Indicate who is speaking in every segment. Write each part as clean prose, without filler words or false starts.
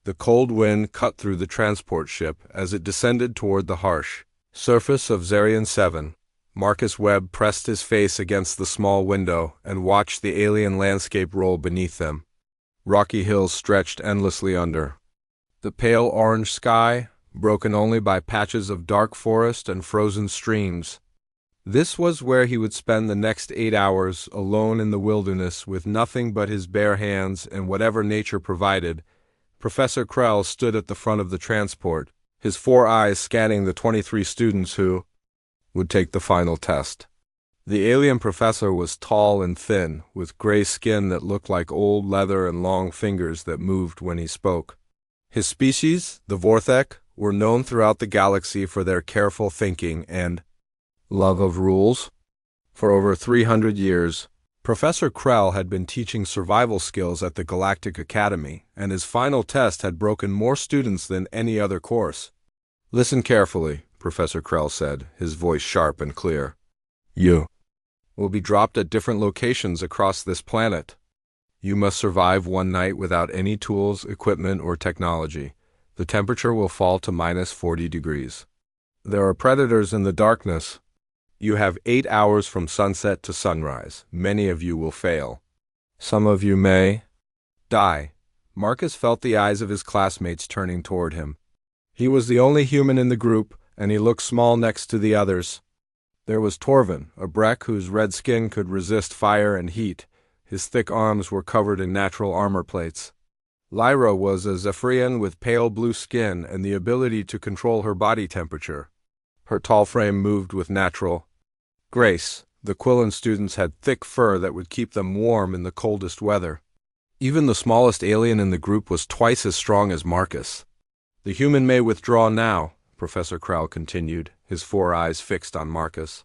Speaker 1: The cold wind cut through the transport ship as it descended toward the harsh surface of Zarian 7. Marcus Webb pressed his face against the small window and watched the alien landscape roll beneath them. Rocky hills stretched endlessly under the pale orange sky, broken only by patches of dark forest and frozen streams. This was where he would spend the next 8 hours, alone in the wilderness with nothing but his bare hands and whatever nature provided. Professor Krell stood at the front of the transport, his 4 eyes scanning the 23 students who would take the final test. The alien professor was tall and thin, with gray skin that looked like old leather and long fingers that moved when he spoke. His species, the Vorthek, were known throughout the galaxy for their careful thinking and love of rules. For over 300 years, Professor Krell had been teaching survival skills at the Galactic Academy, and his final test had broken more students than any other course. "Listen carefully," Professor Krell said, his voice sharp and clear. "You will be dropped at different locations across this planet. You must survive one night without any tools, equipment, or technology. The temperature will fall to -40 degrees. There are predators in the darkness. You have 8 hours from sunset to sunrise. Many of you will fail. Some of you may die." Marcus felt the eyes of his classmates turning toward him. He was the only human in the group, and he looked small next to the others. There was Torvin, a Breck whose red skin could resist fire and heat. His thick arms were covered in natural armor plates. Lyra was a Zephyrian with pale blue skin and the ability to control her body temperature. Her tall frame moved with natural grace. The Quillen students had thick fur that would keep them warm in the coldest weather. Even the smallest alien in the group was twice as strong as Marcus. "The human may withdraw now," Professor Krell continued, his 4 eyes fixed on Marcus.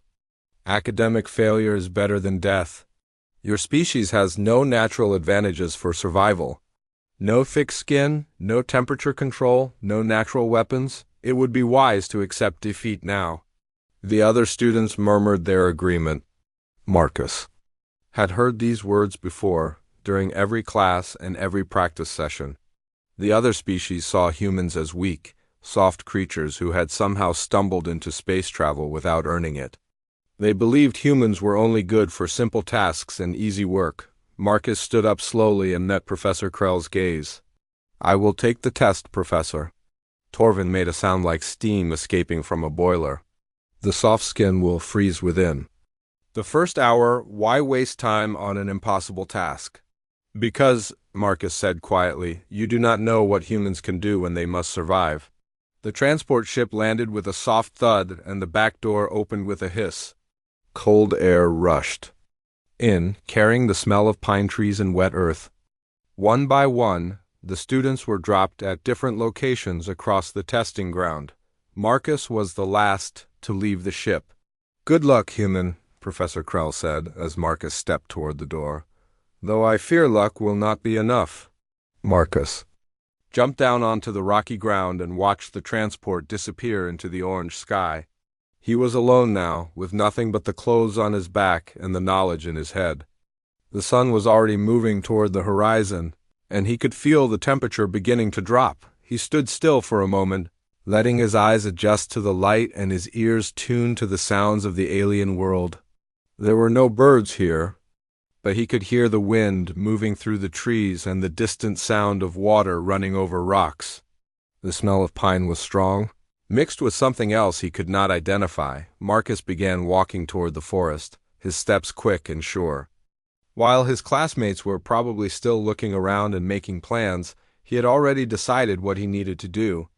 Speaker 1: "Academic failure is better than death. Your species has no natural advantages for survival. No thick skin, no temperature control, no natural weapons. It would be wise to accept defeat now." The other students murmured their agreement. Marcus had heard these words before, during every class and every practice session. The other species saw humans as weak, soft creatures who had somehow stumbled into space travel without earning it. They believed humans were only good for simple tasks and easy work. Marcus stood up slowly and met Professor Krell's gaze. "I will take the test, Professor." Torvin made a sound like steam escaping from a boiler. "The soft skin will freeze within. The first hour, why waste time on an impossible task?" "Because," Marcus said quietly, "you do not know what humans can do when they must survive." The transport ship landed with a soft thud, and the back door opened with a hiss. Cold air rushed in, carrying the smell of pine trees and wet earth. One by one, the students were dropped at different locations across the testing ground. Marcus was the last to leave the ship. "Good luck, human," Professor Krell said, as Marcus stepped toward the door. "Though I fear luck will not be enough." Marcus jumped down onto the rocky ground and watched the transport disappear into the orange sky. He was alone now, with nothing but the clothes on his back and the knowledge in his head. The sun was already moving toward the horizon, and he could feel the temperature beginning to drop. He stood still for a moment, letting his eyes adjust to the light and his ears tune to the sounds of the alien world. There were no birds here, but he could hear the wind moving through the trees and the distant sound of water running over rocks. The smell of pine was strong. Mixed with something else he could not identify, Marcus began walking toward the forest, his steps quick and sure. While his classmates were probably still looking around and making plans, he had already decided what he needed to do.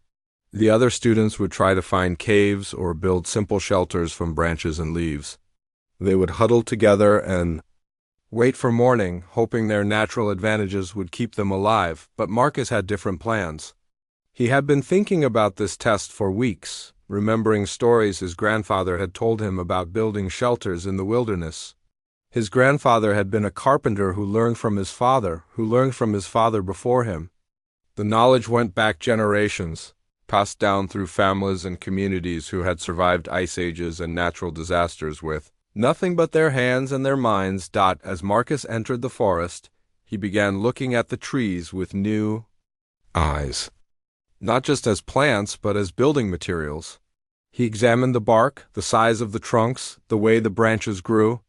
Speaker 1: The other students would try to find caves or build simple shelters from branches and leaves. They would huddle together and wait for morning, hoping their natural advantages would keep them alive, but Marcus had different plans. He had been thinking about this test for weeks, remembering stories his grandfather had told him about building shelters in the wilderness. His grandfather had been a carpenter who learned from his father before him. The knowledge went back generations, passed down through families and communities who had survived ice ages and natural disasters with nothing but their hands and their minds. As Marcus entered the forest, he began looking at the trees with new eyes, not just as plants but as building materials. He examined the bark, the size of the trunks, the way the branches grew.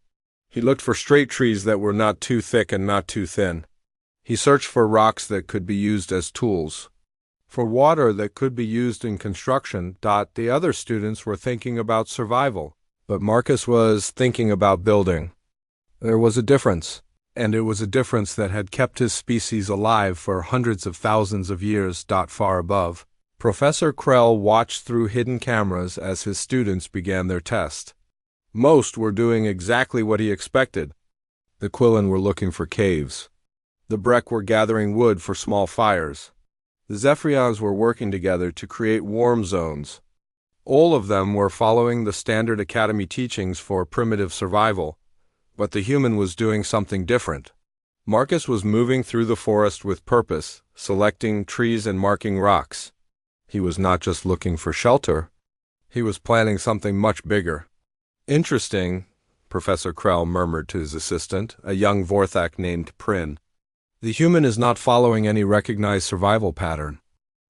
Speaker 1: He looked for straight trees that were not too thick and not too thin. He searched for rocks that could be used as tools, for water that could be used in construction. The other students were thinking about survival, but Marcus was thinking about building. There was a difference, and it was a difference that had kept his species alive for hundreds of thousands of years. Far above, Professor Krell watched through hidden cameras as his students began their test. Most were doing exactly what he expected. The Quillen were looking for caves. The Breck were gathering wood for small fires. The Zephyrians were working together to create warm zones. All of them were following the standard academy teachings for primitive survival, but the human was doing something different. Marcus was moving through the forest with purpose, selecting trees and marking rocks. He was not just looking for shelter. He was planning something much bigger. Interesting, Professor Krell murmured to his assistant, a young Vorthak named Prin. The human is not following any recognized survival pattern.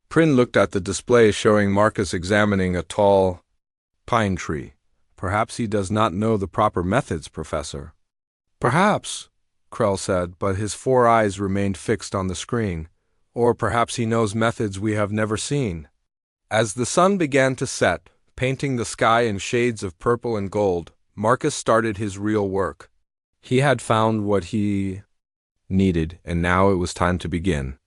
Speaker 1: Prin looked at the display showing Marcus examining a tall pine tree. Perhaps he does not know the proper methods, Professor. Perhaps, Krell said, but his 4 eyes remained fixed on the screen. Or perhaps he knows methods we have never seen. As the sun began to set, painting the sky in shades of purple and gold, Marcus started his real work. He had found what he needed, and now it was time to begin.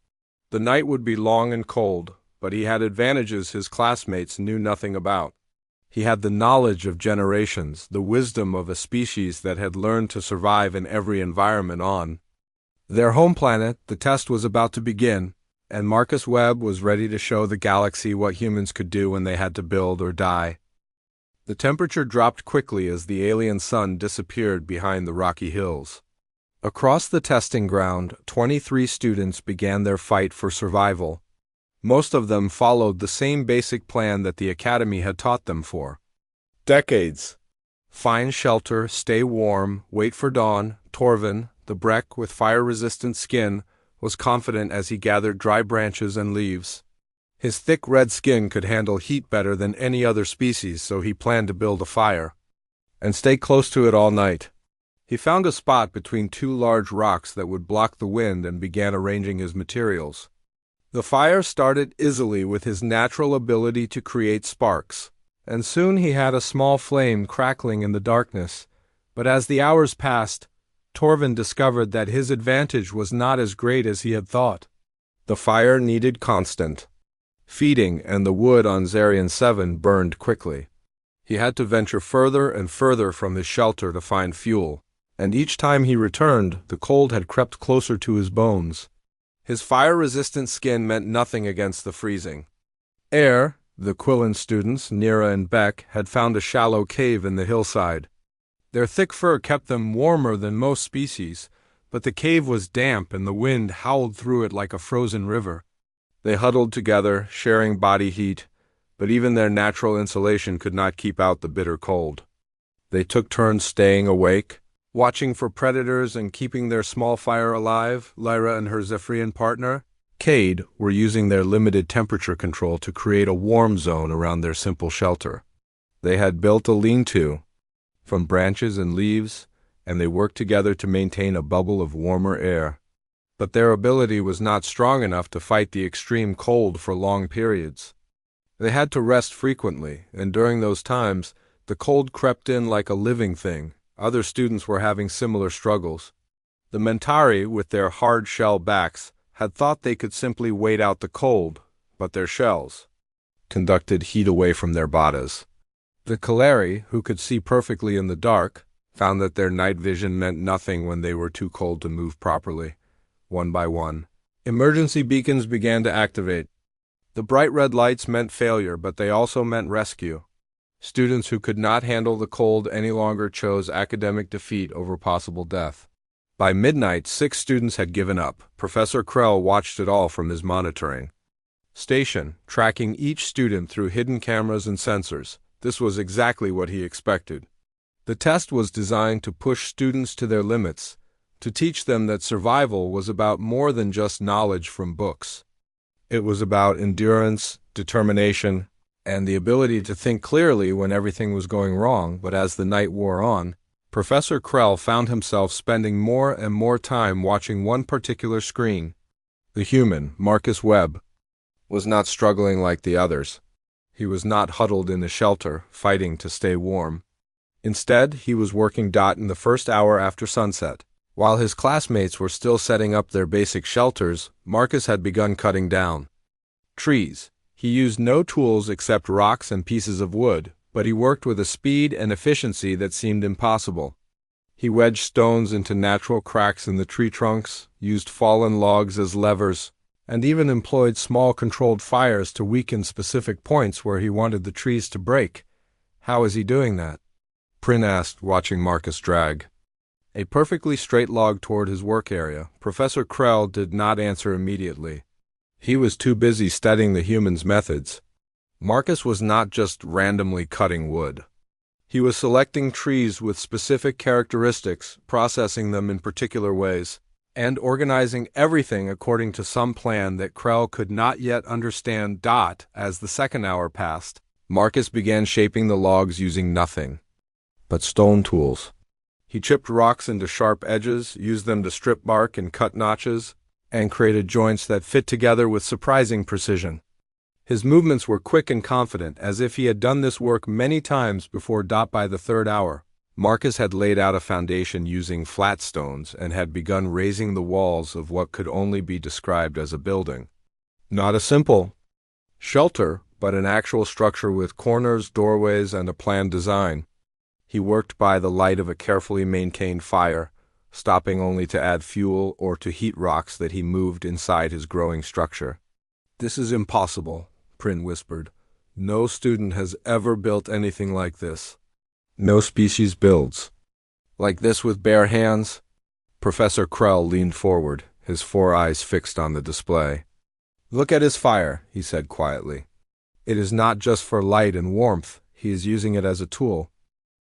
Speaker 1: The night would be long and cold, but he had advantages his classmates knew nothing about. He had the knowledge of generations, the wisdom of a species that had learned to survive in every environment on their home planet. The test was about to begin, and Marcus Webb was ready to show the galaxy what humans could do when they had to build or die. The temperature dropped quickly as the alien sun disappeared behind the rocky hills. Across the testing ground, 23 students began their fight for survival. Most of them followed the same basic plan that the Academy had taught them for decades. Find shelter, stay warm, wait for dawn. Torvin, the Breck with fire-resistant skin, was confident as he gathered dry branches and leaves. His thick red skin could handle heat better than any other species, so he planned to build a fire and stay close to it all night. He found a spot between 2 large rocks that would block the wind and began arranging his materials. The fire started easily with his natural ability to create sparks, and soon he had a small flame crackling in the darkness. But as the hours passed, Torvin discovered that his advantage was not as great as he had thought. The fire needed constant feeding, and the wood on Zarian 7 burned quickly. He had to venture further and further from his shelter to find fuel, and each time he returned, the cold had crept closer to his bones. His fire-resistant skin meant nothing against the freezing air. The Quillen students, Nira and Beck, had found a shallow cave in the hillside. Their thick fur kept them warmer than most species, but the cave was damp and the wind howled through it like a frozen river. They huddled together, sharing body heat, but even their natural insulation could not keep out the bitter cold. They took turns staying awake, watching for predators and keeping their small fire alive. Lyra and her Zephyrian partner, Cade, were using their limited temperature control to create a warm zone around their simple shelter. They had built a lean-to from branches and leaves, and they worked together to maintain a bubble of warmer air. But their ability was not strong enough to fight the extreme cold for long periods. They had to rest frequently, and during those times, the cold crept in like a living thing. Other students were having similar struggles. The Mentari, with their hard shell backs, had thought they could simply wait out the cold, but their shells conducted heat away from their bodies. The Kaleri, who could see perfectly in the dark, found that their night vision meant nothing when they were too cold to move properly. One by one, emergency beacons began to activate. The bright red lights meant failure, but they also meant rescue. Students who could not handle the cold any longer chose academic defeat over possible death. By midnight, 6 students had given up. Professor Krell watched it all from his monitoring station, tracking each student through hidden cameras and sensors. This was exactly what he expected. The test was designed to push students to their limits, to teach them that survival was about more than just knowledge from books. It was about endurance, determination, and the ability to think clearly when everything was going wrong. But as the night wore on, Professor Krell found himself spending more and more time watching one particular screen. The human, Marcus Webb, was not struggling like the others. He was not huddled in a shelter, fighting to stay warm. Instead, he was working in the first hour after sunset. While his classmates were still setting up their basic shelters, Marcus had begun cutting down trees. He used no tools except rocks and pieces of wood, but he worked with a speed and efficiency that seemed impossible. He wedged stones into natural cracks in the tree trunks, used fallen logs as levers, and even employed small controlled fires to weaken specific points where he wanted the trees to break. How is he doing that? Prin asked, watching Marcus drag a perfectly straight log toward his work area. Professor Krell did not answer immediately. He was too busy studying the human's methods. Marcus was not just randomly cutting wood. He was selecting trees with specific characteristics, processing them in particular ways, and organizing everything according to some plan that Krell could not yet understand. As the second hour passed, Marcus began shaping the logs using nothing but stone tools. He chipped rocks into sharp edges, used them to strip bark and cut notches, and created joints that fit together with surprising precision. His movements were quick and confident, as if he had done this work many times before. By the third hour, Marcus had laid out a foundation using flat stones and had begun raising the walls of what could only be described as a building. Not a simple shelter, but an actual structure with corners, doorways, and a planned design. He worked by the light of a carefully maintained fire, stopping only to add fuel or to heat rocks that he moved inside his growing structure. "This is impossible," Prin whispered. "No student has ever built anything like this. No species builds like this with bare hands." Professor Krell leaned forward, his 4 eyes fixed on the display. "Look at his fire," he said quietly. "It is not just for light and warmth. He is using it as a tool.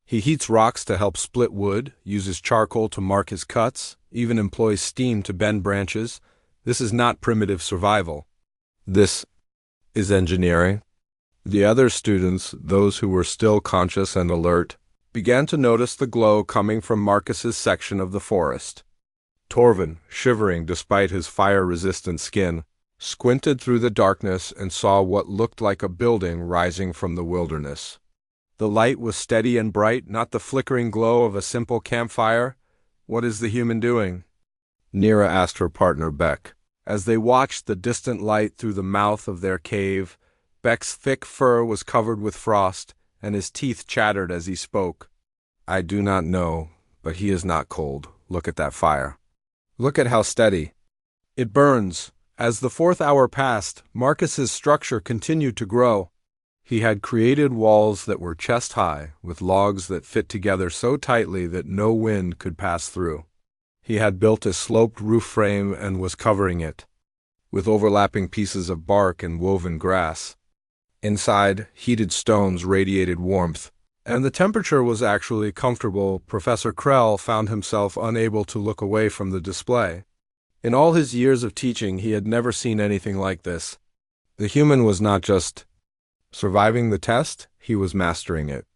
Speaker 1: He heats rocks to help split wood, uses charcoal to mark his cuts, even employs steam to bend branches. This is not primitive survival. This is engineering." The other students, those who were still conscious and alert, began to notice the glow coming from Marcus's section of the forest. Torvin, shivering despite his fire-resistant skin, squinted through the darkness and saw what looked like a building rising from the wilderness. The light was steady and bright, not the flickering glow of a simple campfire. "What is the human doing?" Nira asked her partner Beck. As they watched the distant light through the mouth of their cave, Beck's thick fur was covered with frost, and his teeth chattered as he spoke. "I do not know, but he is not cold. Look at that fire. Look at how steady it burns." As the fourth hour passed, Marcus's structure continued to grow. He had created walls that were chest-high, with logs that fit together so tightly that no wind could pass through. He had built a sloped roof frame and was covering it with overlapping pieces of bark and woven grass. Inside, heated stones radiated warmth, and the temperature was actually comfortable. Professor Krell found himself unable to look away from the display. In all his years of teaching, he had never seen anything like this. The human was not just surviving the test, he was mastering it.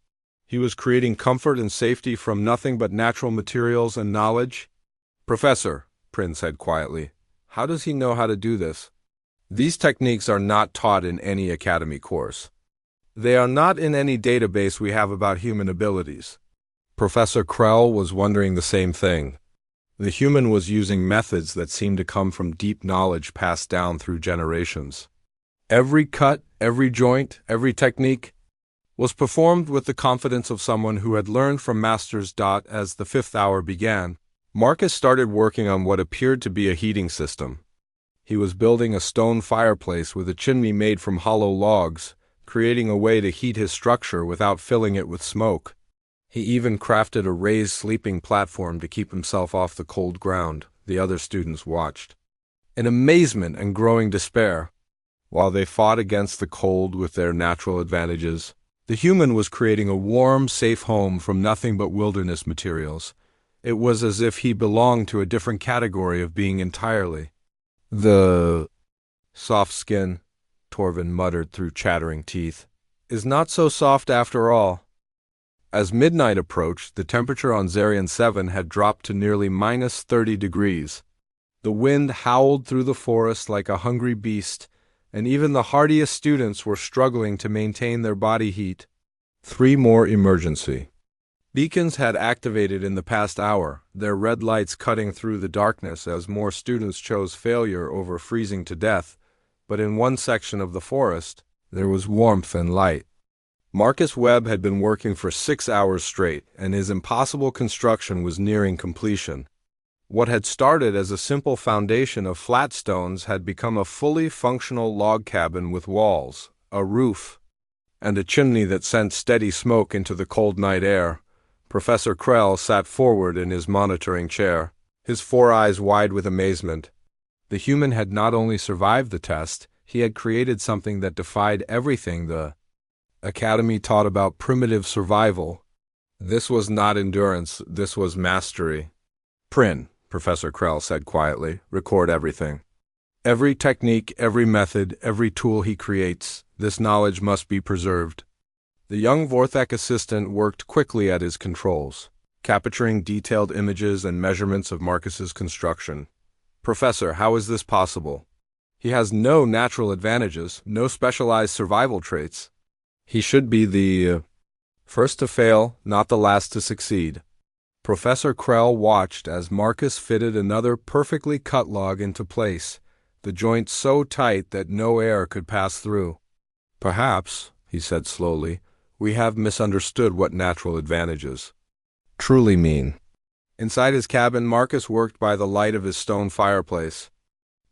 Speaker 1: He was creating comfort and safety from nothing but natural materials and knowledge. "Professor," Prin said quietly, "how does he know how to do this? These techniques are not taught in any academy course. They are not in any database we have about human abilities." Professor Krell was wondering the same thing. The human was using methods that seemed to come from deep knowledge passed down through generations. Every cut, every joint, every technique was performed with the confidence of someone who had learned from masters. As the fifth hour began, Marcus started working on what appeared to be a heating system. He was building a stone fireplace with a chimney made from hollow logs, creating a way to heat his structure without filling it with smoke. He even crafted a raised sleeping platform to keep himself off the cold ground. The other students watched in amazement and growing despair. While they fought against the cold with their natural advantages, the human was creating a warm, safe home from nothing but wilderness materials. It was as if he belonged to a different category of being entirely. The Soft skin, Torvin muttered through chattering teeth, is not so soft after all. As midnight approached, the temperature on Zarian 7 had dropped to nearly minus 30 degrees. The wind howled through the forest like a hungry beast, and even the hardiest students were struggling to maintain their body heat. 3 more emergency beacons had activated in the past hour, their red lights cutting through the darkness as more students chose failure over freezing to death, but in one section of the forest, there was warmth and light. Marcus Webb had been working for 6 hours straight, and his impossible construction was nearing completion. What had started as a simple foundation of flat stones had become a fully functional log cabin with walls, a roof, and a chimney that sent steady smoke into the cold night air. Professor Krell sat forward in his monitoring chair, his 4 eyes wide with amazement. The human had not only survived the test, he had created something that defied everything the Academy taught about primitive survival. This was not endurance, this was mastery. Prin, Professor Krell said quietly, record everything. Every technique, every method, every tool he creates, this knowledge must be preserved. The young Vorthek assistant worked quickly at his controls, capturing detailed images and measurements of Marcus's construction. Professor, how is this possible? He has no natural advantages, no specialized survival traits. He should be the first to fail, not the last to succeed. Professor Krell watched as Marcus fitted another perfectly cut log into place, the joint so tight that no air could pass through. Perhaps, he said slowly, we have misunderstood what natural advantages truly mean. Inside his cabin, Marcus worked by the light of his stone fireplace.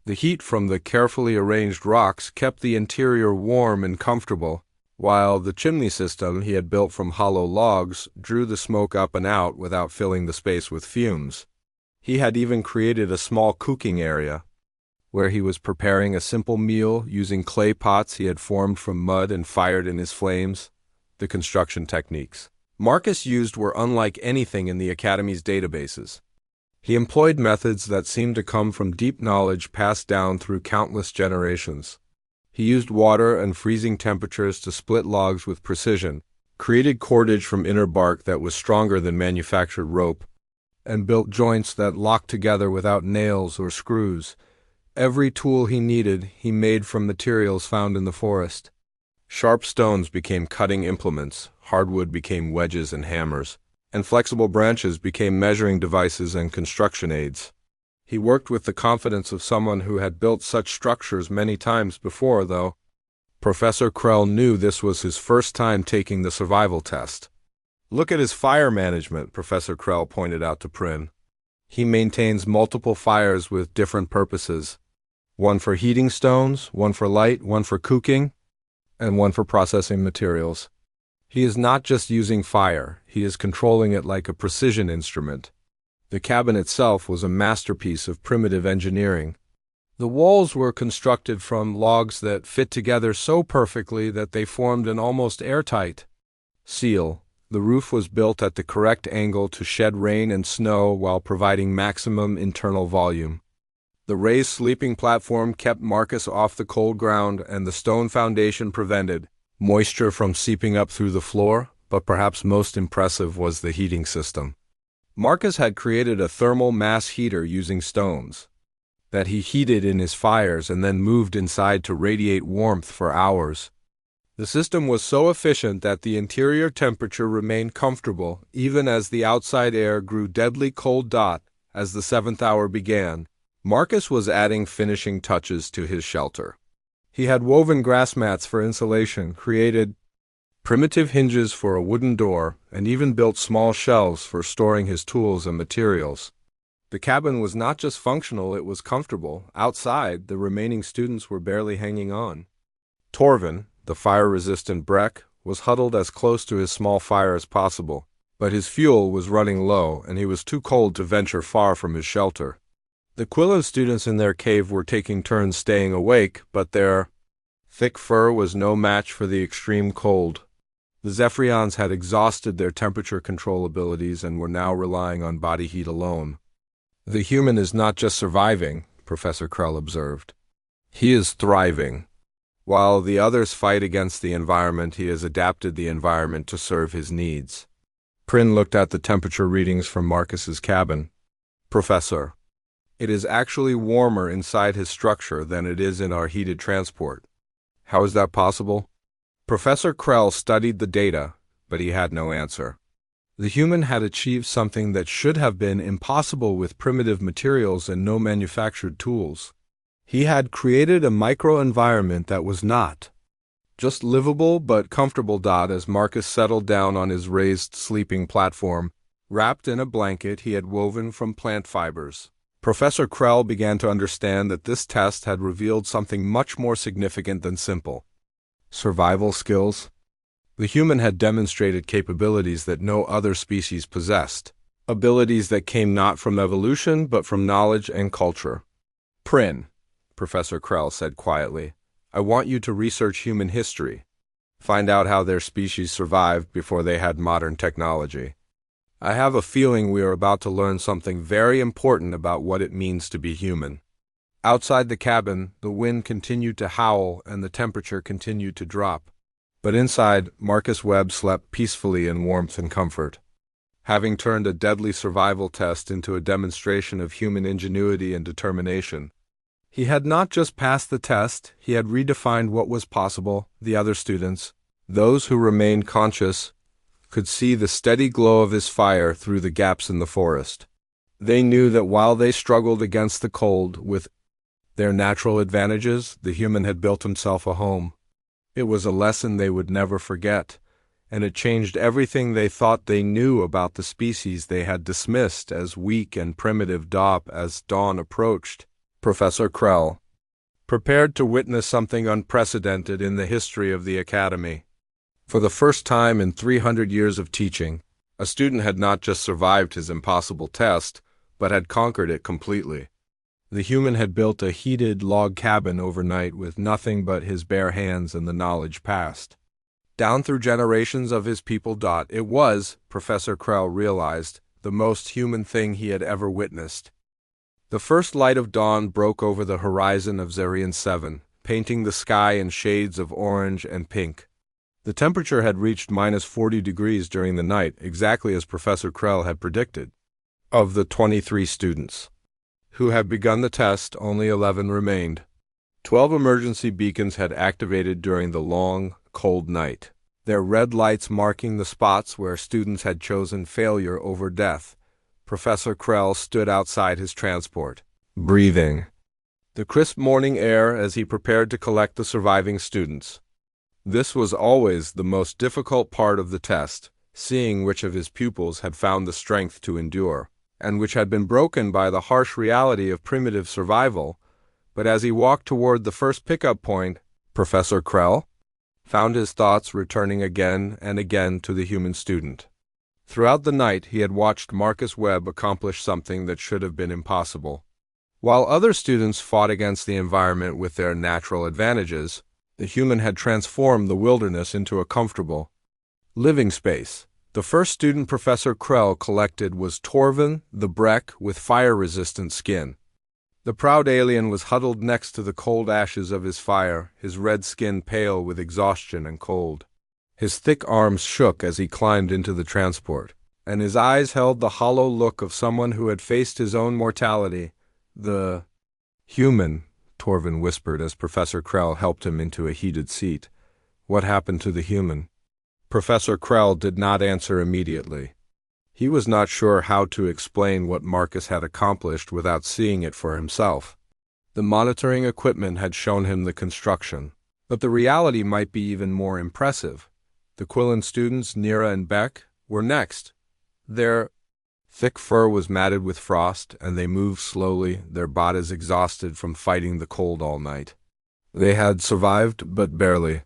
Speaker 1: The heat from the carefully arranged rocks kept the interior warm and comfortable, while the chimney system he had built from hollow logs drew the smoke up and out without filling the space with fumes. He had even created a small cooking area, where he was preparing a simple meal using clay pots he had formed from mud and fired in his flames. The construction techniques Marcus used were unlike anything in the Academy's databases. He employed methods that seemed to come from deep knowledge passed down through countless generations. He used water and freezing temperatures to split logs with precision, created cordage from inner bark that was stronger than manufactured rope, and built joints that locked together without nails or screws. Every tool he needed, he made from materials found in the forest. Sharp stones became cutting implements, hardwood became wedges and hammers, and flexible branches became measuring devices and construction aids. He worked with the confidence of someone who had built such structures many times before, though. Professor Krell knew this was his first time taking the survival test. Look at his fire management, Professor Krell pointed out to Prin. He maintains multiple fires with different purposes. One for heating stones, one for light, one for cooking, and one for processing materials. He is not just using fire, he is controlling it like a precision instrument. The cabin itself was a masterpiece of primitive engineering. The walls were constructed from logs that fit together so perfectly that they formed an almost airtight seal. The roof was built at the correct angle to shed rain and snow while providing maximum internal volume. The raised sleeping platform kept Marcus off the cold ground, and the stone foundation prevented moisture from seeping up through the floor, but perhaps most impressive was the heating system. Marcus had created a thermal mass heater using stones that he heated in his fires and then moved inside to radiate warmth for hours. The system was so efficient that the interior temperature remained comfortable even as the outside air grew deadly cold. As the 7th hour began, Marcus was adding finishing touches to his shelter. He had woven grass mats for insulation, created primitive hinges for a wooden door, and even built small shelves for storing his tools and materials. The cabin was not just functional, it was comfortable. Outside, the remaining students were barely hanging on. Torvin, the fire-resistant Breck, was huddled as close to his small fire as possible, but his fuel was running low and he was too cold to venture far from his shelter. The Quillo students in their cave were taking turns staying awake, but their thick fur was no match for the extreme cold. The Zephyrians had exhausted their temperature control abilities and were now relying on body heat alone. The human is not just surviving, Professor Krell observed. He is thriving. While the others fight against the environment, he has adapted the environment to serve his needs. Prin looked at the temperature readings from Marcus's cabin. Professor, it is actually warmer inside his structure than it is in our heated transport. How is that possible? Professor Krell studied the data, but he had no answer. The human had achieved something that should have been impossible with primitive materials and no manufactured tools. He had created a microenvironment that was not just livable but comfortable. As Marcus settled down on his raised sleeping platform, wrapped in a blanket he had woven from plant fibers, Professor Krell began to understand that this test had revealed something much more significant than simple survival skills. The human had demonstrated capabilities that no other species possessed, abilities that came not from evolution but from knowledge and culture. Prin, Professor Krell said quietly, I want you to research human history. Find out how their species survived before they had modern technology. I have a feeling we are about to learn something very important about what it means to be human. Outside the cabin, the wind continued to howl and the temperature continued to drop. But inside, Marcus Webb slept peacefully in warmth and comfort. Having turned a deadly survival test into a demonstration of human ingenuity and determination, he had not just passed the test, he had redefined what was possible. The other students, those who remained conscious, could see the steady glow of his fire through the gaps in the forest. They knew that while they struggled against the cold with their natural advantages, the human had built himself a home. It was a lesson they would never forget, and it changed everything they thought they knew about the species they had dismissed as weak and primitive. As dawn approached, Professor Krell prepared to witness something unprecedented in the history of the Academy. For the first time in 300 years of teaching, a student had not just survived his impossible test, but had conquered it completely. The human had built a heated log cabin overnight with nothing but his bare hands and the knowledge passed down through generations of his people. It was, Professor Krell realized, the most human thing he had ever witnessed. The first light of dawn broke over the horizon of Zarian 7, painting the sky in shades of orange and pink. The temperature had reached -40 degrees during the night, exactly as Professor Krell had predicted. Of the 23 students who had begun the test, only 11 remained. 12 emergency beacons had activated during the long, cold night, their red lights marking the spots where students had chosen failure over death. Professor Krell stood outside his transport, breathing the crisp morning air as he prepared to collect the surviving students. This was always the most difficult part of the test, seeing which of his pupils had found the strength to endure, and which had been broken by the harsh reality of primitive survival. But as he walked toward the first pickup point, Professor Krell found his thoughts returning again and again to the human student. Throughout the night he had watched Marcus Webb accomplish something that should have been impossible. While other students fought against the environment with their natural advantages, the human had transformed the wilderness into a comfortable living space. The first student Professor Krell collected was Torvin the Breck with fire-resistant skin. The proud alien was huddled next to the cold ashes of his fire, his red skin pale with exhaustion and cold. His thick arms shook as he climbed into the transport, and his eyes held the hollow look of someone who had faced his own mortality. The human, Torvin whispered as Professor Krell helped him into a heated seat. What happened to the human? Professor Krell did not answer immediately. He was not sure how to explain what Marcus had accomplished without seeing it for himself. The monitoring equipment had shown him the construction, but the reality might be even more impressive. The Quillen students, Nira and Beck, were next. Their thick fur was matted with frost, and they moved slowly, their bodies exhausted from fighting the cold all night. They had survived, but barely.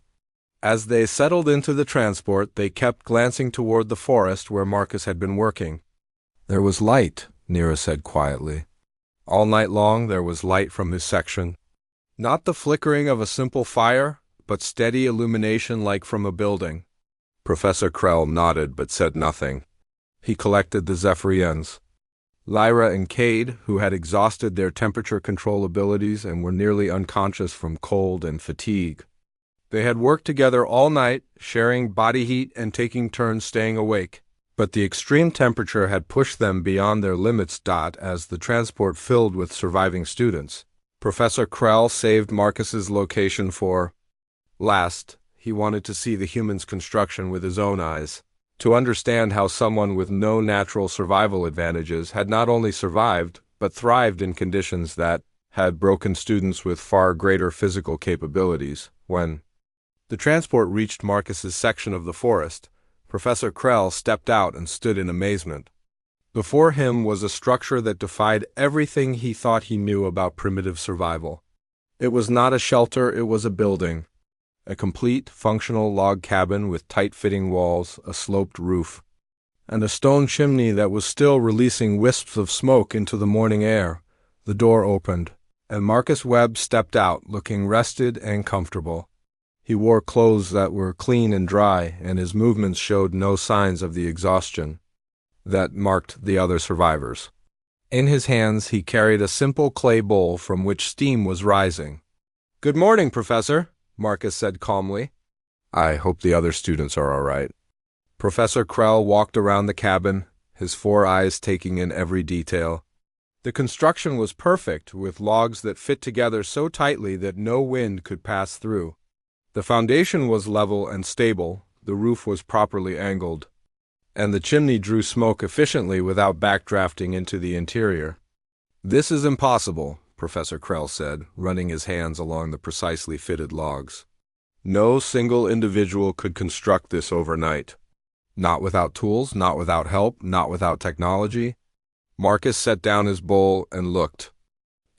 Speaker 1: As they settled into the transport, they kept glancing toward the forest where Marcus had been working. There was light, Nira said quietly. All night long there was light from his section. Not the flickering of a simple fire, but steady illumination like from a building. Professor Krell nodded but said nothing. He collected the Zephyrians. Lyra and Cade, who had exhausted their temperature control abilities and were nearly unconscious from cold and fatigue. They had worked together all night, sharing body heat and taking turns staying awake. But the extreme temperature had pushed them beyond their limits. As the transport filled with surviving students, Professor Krell saved Marcus's location for last. He wanted to see the human's construction with his own eyes, to understand how someone with no natural survival advantages had not only survived, but thrived in conditions that had broken students with far greater physical capabilities. When the transport reached Marcus's section of the forest, Professor Krell stepped out and stood in amazement. Before him was a structure that defied everything he thought he knew about primitive survival. It was not a shelter, it was a building. A complete, functional log cabin with tight-fitting walls, a sloped roof, and a stone chimney that was still releasing wisps of smoke into the morning air. The door opened, and Marcus Webb stepped out, looking rested and comfortable. He wore clothes that were clean and dry, and his movements showed no signs of the exhaustion that marked the other survivors. In his hands he carried a simple clay bowl from which steam was rising. "Good morning, Professor," Marcus said calmly. "I hope the other students are all right." Professor Krell walked around the cabin, his 4 eyes taking in every detail. The construction was perfect, with logs that fit together so tightly that no wind could pass through. The foundation was level and stable, the roof was properly angled, and the chimney drew smoke efficiently without backdrafting into the interior. "This is impossible," Professor Krell said, running his hands along the precisely fitted logs. "No single individual could construct this overnight. Not without tools, not without help, not without technology." Marcus set down his bowl and looked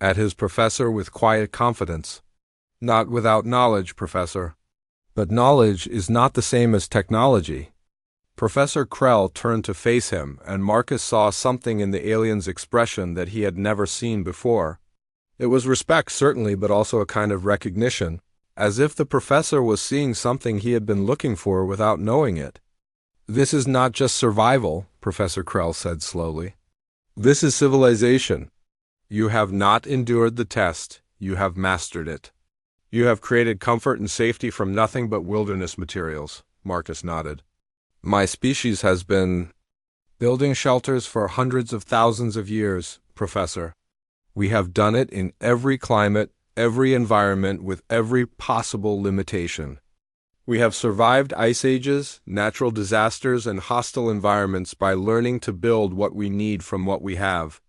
Speaker 1: at his professor with quiet confidence. "Not without knowledge, Professor. But knowledge is not the same as technology." Professor Krell turned to face him, and Marcus saw something in the alien's expression that he had never seen before. It was respect, certainly, but also a kind of recognition, as if the professor was seeing something he had been looking for without knowing it. "This is not just survival," Professor Krell said slowly. "This is civilization. You have not endured the test, you have mastered it. You have created comfort and safety from nothing but wilderness materials." Marcus nodded. "My species has been building shelters for hundreds of thousands of years, Professor. We have done it in every climate, every environment, with every possible limitation. We have survived ice ages, natural disasters, and hostile environments by learning to build what we need from what we have."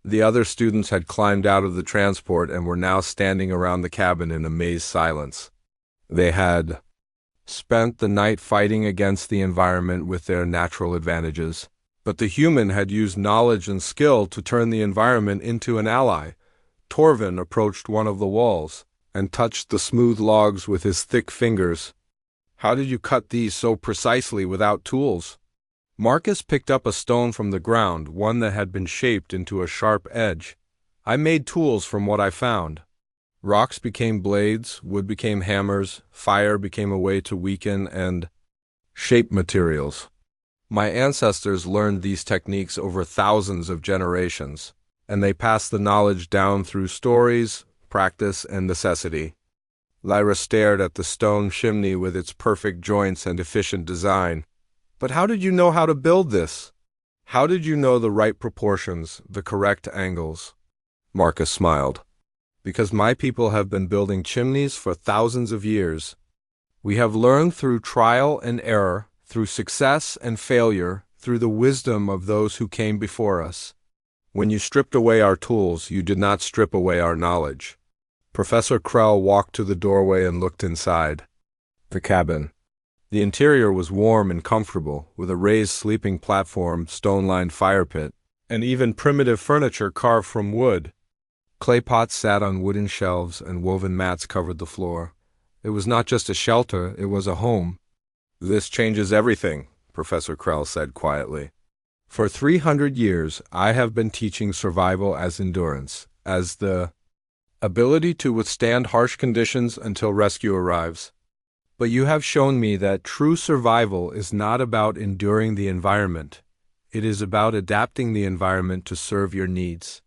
Speaker 1: The other students had climbed out of the transport and were now standing around the cabin in amazed silence. They had spent the night fighting against the environment with their natural advantages, but the human had used knowledge and skill to turn the environment into an ally. Torvin approached one of the walls and touched the smooth logs with his thick fingers. "How did you cut these so precisely without tools?" Marcus picked up a stone from the ground, one that had been shaped into a sharp edge. "I made tools from what I found. Rocks became blades, wood became hammers, fire became a way to weaken and shape materials. My ancestors learned these techniques over thousands of generations, and they passed the knowledge down through stories, practice, and necessity." Lyra stared at the stone chimney with its perfect joints and efficient design. "But how did you know how to build this? How did you know the right proportions, the correct angles?" Marcus smiled. "Because my people have been building chimneys for thousands of years. We have learned through trial and error, through success and failure, through the wisdom of those who came before us. When you stripped away our tools, you did not strip away our knowledge." Professor Krell walked to the doorway and looked inside the cabin. The interior was warm and comfortable, with a raised sleeping platform, stone-lined fire pit, and even primitive furniture carved from wood. Clay pots sat on wooden shelves, and woven mats covered the floor. It was not just a shelter, it was a home. "This changes everything," Professor Krell said quietly. "For 300 years, I have been teaching survival as endurance, as the ability to withstand harsh conditions until rescue arrives. But you have shown me that true survival is not about enduring the environment. It is about adapting the environment to serve your needs.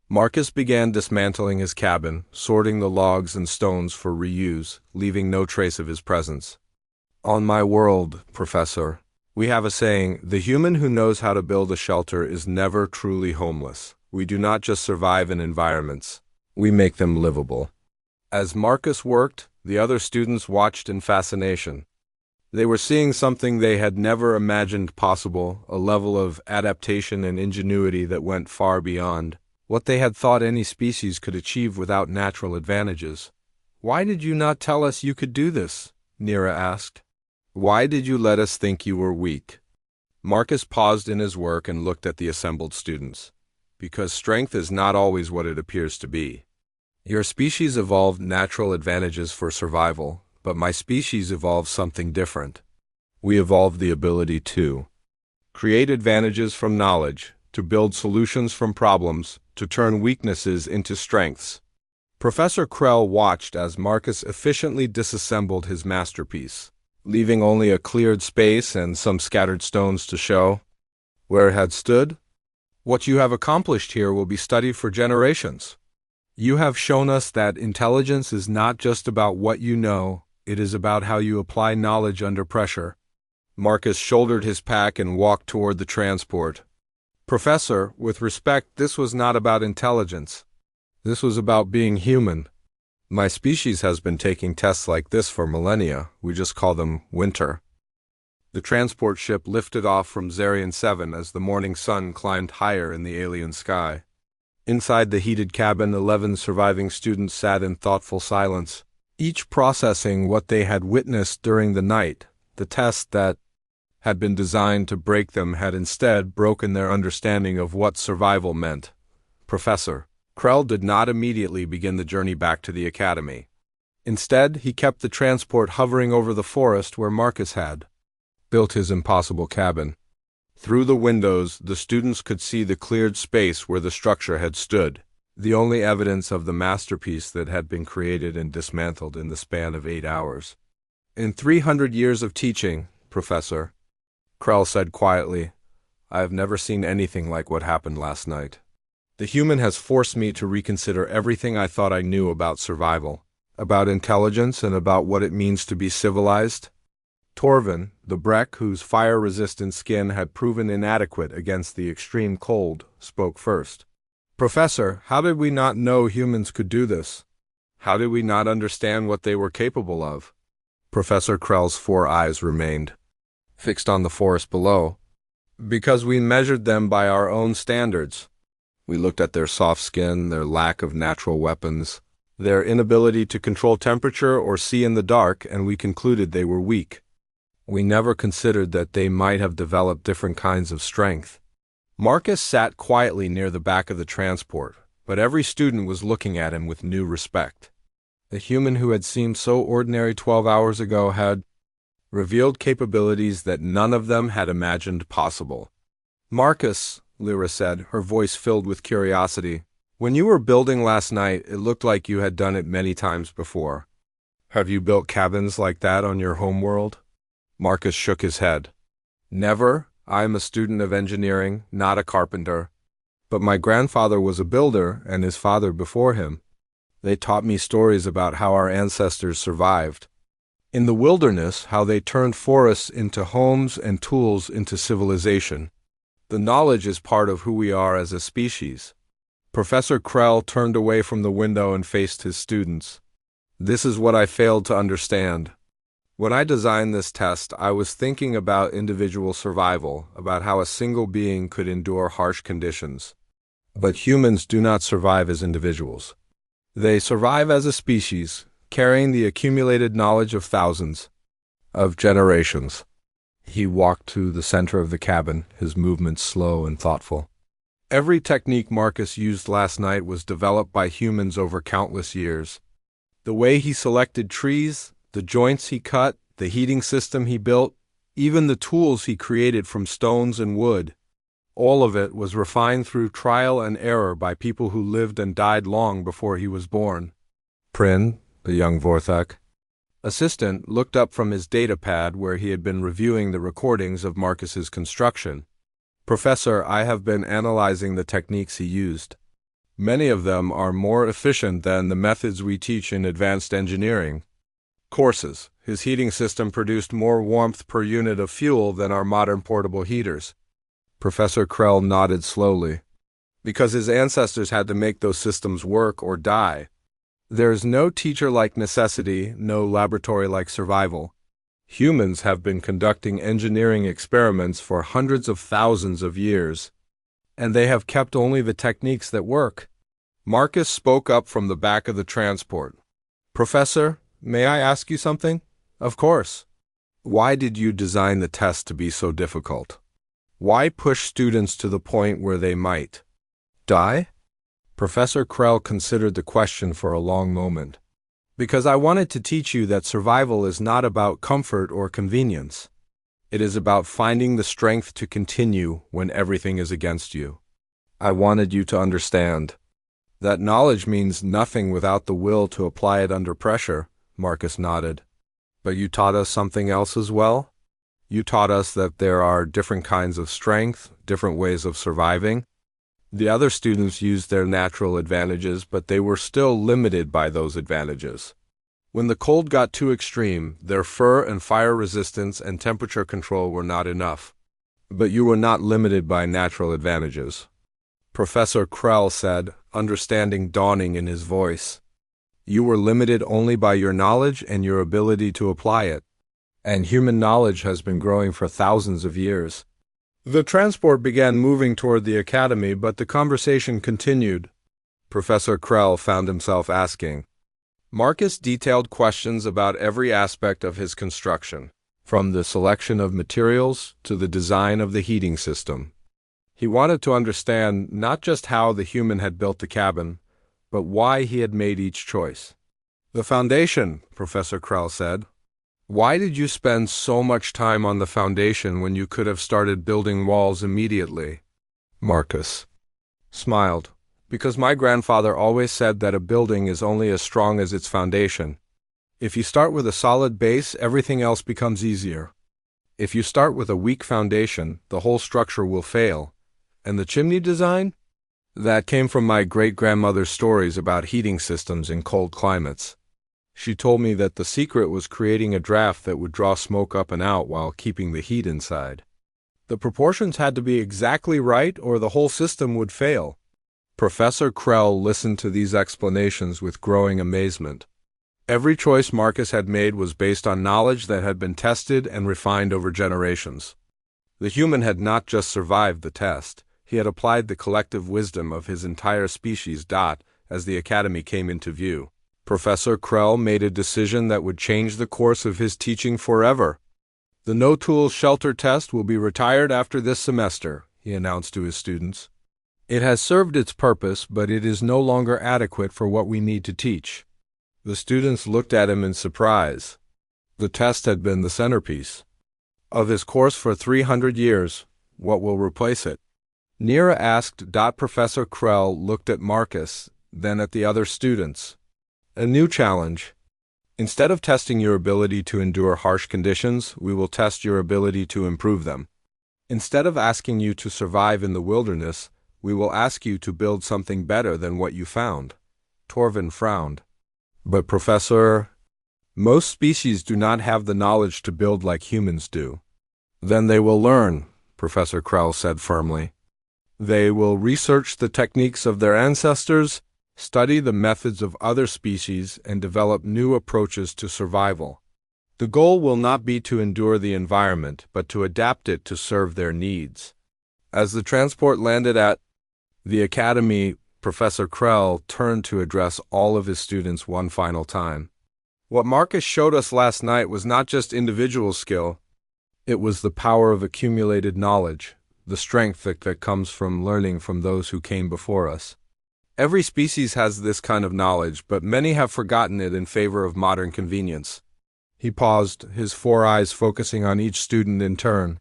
Speaker 1: Marcus began dismantling his cabin, sorting the logs and stones for reuse, leaving no trace of his presence. On my world, Professor, we have a saying, the human who knows how to build a shelter is never truly homeless. We do not just survive in environments, we make them livable. As Marcus worked, the other students watched in fascination. They were seeing something they had never imagined possible, a level of adaptation and ingenuity that went far beyond what they had thought any species could achieve without natural advantages. "Why did you not tell us you could do this?" Nira asked. "Why did you let us think you were weak?" Marcus paused in his work and looked at the assembled students. Because strength is not always what it appears to be. Your species evolved natural advantages for survival, but my species evolved something different. We evolved the ability to create advantages from knowledge, to build solutions from problems, to turn weaknesses into strengths. Professor Krell watched as Marcus efficiently disassembled his masterpiece, leaving only a cleared space and some scattered stones to show where it had stood. "What you have accomplished here will be studied for generations. You have shown us that intelligence is not just about what you know, it is about how you apply knowledge under pressure." Marcus shouldered his pack and walked toward the transport. "Professor, with respect, this was not about intelligence. This was about being human. My species has been taking tests like this for millennia. We just call them winter." The transport ship lifted off from Zarian 7 as the morning sun climbed higher in the alien sky. Inside the heated cabin, 11 surviving students sat in thoughtful silence, each processing what they had witnessed during the night. The test that had been designed to break them had instead broken their understanding of what survival meant. Professor Krell did not immediately begin the journey back to the academy. Instead, he kept the transport hovering over the forest where Marcus had built his impossible cabin. Through the windows, the students could see the cleared space where the structure had stood, the only evidence of the masterpiece that had been created and dismantled in the span of 8 hours. "In 300 years of teaching, Professor," Krell said quietly, "I have never seen anything like what happened last night. The human has forced me to reconsider everything I thought I knew about survival, about intelligence, and about what it means to be civilized." Torvin, the Breck whose fire-resistant skin had proven inadequate against the extreme cold, spoke first. "Professor, how did we not know humans could do this? How did we not understand what they were capable of?" Professor Krell's 4 eyes remained fixed on the forest below. "Because we measured them by our own standards. We looked at their soft skin, their lack of natural weapons, their inability to control temperature or see in the dark, and we concluded they were weak. We never considered that they might have developed different kinds of strength." Marcus sat quietly near the back of the transport, but every student was looking at him with new respect. The human who had seemed so ordinary 12 hours ago had revealed capabilities that none of them had imagined possible. "Marcus," Lyra said, her voice filled with curiosity, "when you were building last night, it looked like you had done it many times before. Have you built cabins like that on your homeworld?" Marcus shook his head. "Never. I am a student of engineering, not a carpenter. But my grandfather was a builder, and his father before him. They taught me stories about how our ancestors survived in the wilderness, how they turned forests into homes and tools into civilization. The knowledge is part of who we are as a species." Professor Krell turned away from the window and faced his students. "This is what I failed to understand. When I designed this test, I was thinking about individual survival, about how a single being could endure harsh conditions. But humans do not survive as individuals. They survive as a species, carrying the accumulated knowledge of thousands of generations." He walked to the center of the cabin, his movements slow and thoughtful. "Every technique Marcus used last night was developed by humans over countless years. The way he selected trees, the joints he cut, the heating system he built, even the tools he created from stones and wood, all of it was refined through trial and error by people who lived and died long before he was born." Prin, the young Vorthak assistant, looked up from his data pad where he had been reviewing the recordings of Marcus's construction. Professor, I have been analyzing the techniques he used. Many of them are more efficient than the methods we teach in advanced engineering courses. His heating system produced more warmth per unit of fuel than our modern portable heaters. Professor Krell nodded slowly. Because his ancestors had to make those systems work or die. There is no teacher like necessity, no laboratory like survival. Humans have been conducting engineering experiments for hundreds of thousands of years, and they have kept only the techniques that work. Marcus spoke up from the back of the transport. Professor, may I ask you something? Of course. Why did you design the test to be so difficult? Why push students to the point where they might die? Professor Krell considered the question for a long moment. Because I wanted to teach you that survival is not about comfort or convenience. It is about finding the strength to continue when everything is against you. I wanted you to understand that knowledge means nothing without the will to apply it under pressure. Marcus nodded. But you taught us something else as well? You taught us that there are different kinds of strength, different ways of surviving. The other students used their natural advantages, but they were still limited by those advantages. When the cold got too extreme, their fur and fire resistance and temperature control were not enough. But you were not limited by natural advantages. Professor Krell said, understanding dawning in his voice. You were limited only by your knowledge and your ability to apply it. And human knowledge has been growing for thousands of years. The transport began moving toward the academy, but the conversation continued. Professor Krell found himself asking. Marcus detailed questions about every aspect of his construction, from the selection of materials to the design of the heating system. He wanted to understand not just how the human had built the cabin, but why he had made each choice. The foundation, Professor Krell said. Why did you spend so much time on the foundation when you could have started building walls immediately? Marcus smiled. Because my grandfather always said that a building is only as strong as its foundation. If you start with a solid base, everything else becomes easier. If you start with a weak foundation, the whole structure will fail. And the chimney design? That came from my great-grandmother's stories about heating systems in cold climates. She told me that the secret was creating a draft that would draw smoke up and out while keeping the heat inside. The proportions had to be exactly right or the whole system would fail. Professor Krell listened to these explanations with growing amazement. Every choice Marcus had made was based on knowledge that had been tested and refined over generations. The human had not just survived the test, he had applied the collective wisdom of his entire species. As the academy came into view, Professor Krell made a decision that would change the course of his teaching forever. The no-tools shelter test will be retired after this semester, he announced to his students. It has served its purpose, but it is no longer adequate for what we need to teach. The students looked at him in surprise. The test had been the centerpiece of his course for 300 years. What will replace it? Nira asked. Professor Krell looked at Marcus, then at the other students. A new challenge. Instead of testing your ability to endure harsh conditions, we will test your ability to improve them. Instead of asking you to survive in the wilderness, we will ask you to build something better than what you found. Torvin frowned. But Professor, most species do not have the knowledge to build like humans do. Then they will learn, Professor Krell said firmly. They will research the techniques of their ancestors, study the methods of other species, and develop new approaches to survival. The goal will not be to endure the environment, but to adapt it to serve their needs. As the transport landed at the academy, Professor Krell turned to address all of his students one final time. What Marcus showed us last night was not just individual skill, it was the power of accumulated knowledge, the strength that comes from learning from those who came before us. Every species has this kind of knowledge, but many have forgotten it in favor of modern convenience. He paused, his 4 eyes focusing on each student in turn.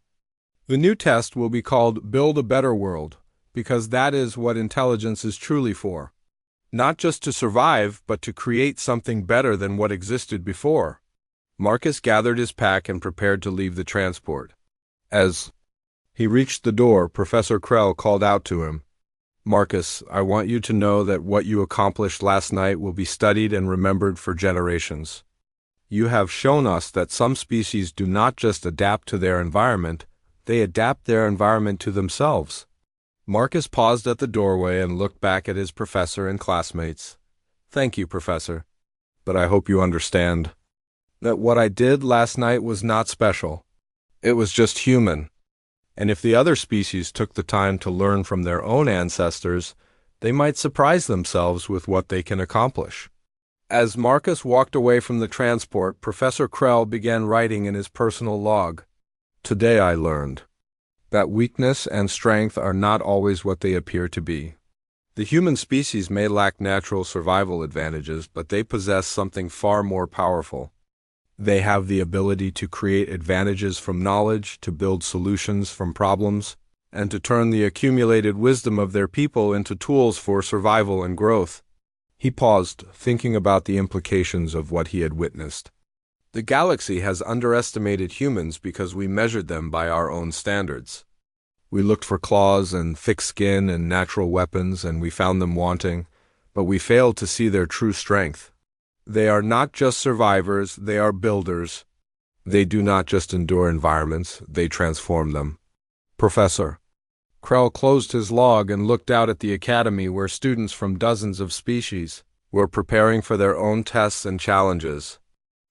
Speaker 1: The new test will be called Build a Better World, because that is what intelligence is truly for. Not just to survive, but to create something better than what existed before. Marcus gathered his pack and prepared to leave the transport. As He reached the door. Professor Krell called out to him. Marcus, I want you to know that what you accomplished last night will be studied and remembered for generations. You have shown us that some species do not just adapt to their environment, they adapt their environment to themselves. Marcus paused at the doorway and looked back at his professor and classmates. Thank you, Professor. But I hope you understand that what I did last night was not special. It was just human. And if the other species took the time to learn from their own ancestors, they might surprise themselves with what they can accomplish. As Marcus walked away from the transport, Professor Krell began writing in his personal log. Today I learned that weakness and strength are not always what they appear to be. The human species may lack natural survival advantages, but they possess something far more powerful. They have the ability to create advantages from knowledge, to build solutions from problems, and to turn the accumulated wisdom of their people into tools for survival and growth. He paused, thinking about the implications of what he had witnessed. The galaxy has underestimated humans because we measured them by our own standards. We looked for claws and thick skin and natural weapons, and we found them wanting, but we failed to see their true strength. They are not just survivors, they are builders. They do not just endure environments, they transform them. Professor Krell closed his log and looked out at the academy where students from dozens of species were preparing for their own tests and challenges.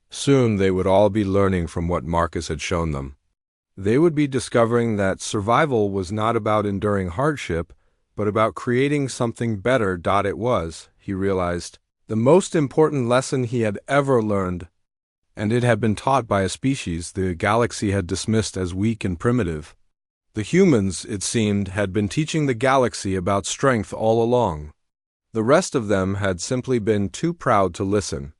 Speaker 1: Soon they would all be learning from what Marcus had shown them. They would be discovering that survival was not about enduring hardship, but about creating something better. It was, he realized, the most important lesson he had ever learned, and it had been taught by a species the galaxy had dismissed as weak and primitive. The humans, it seemed, had been teaching the galaxy about strength all along. The rest of them had simply been too proud to listen.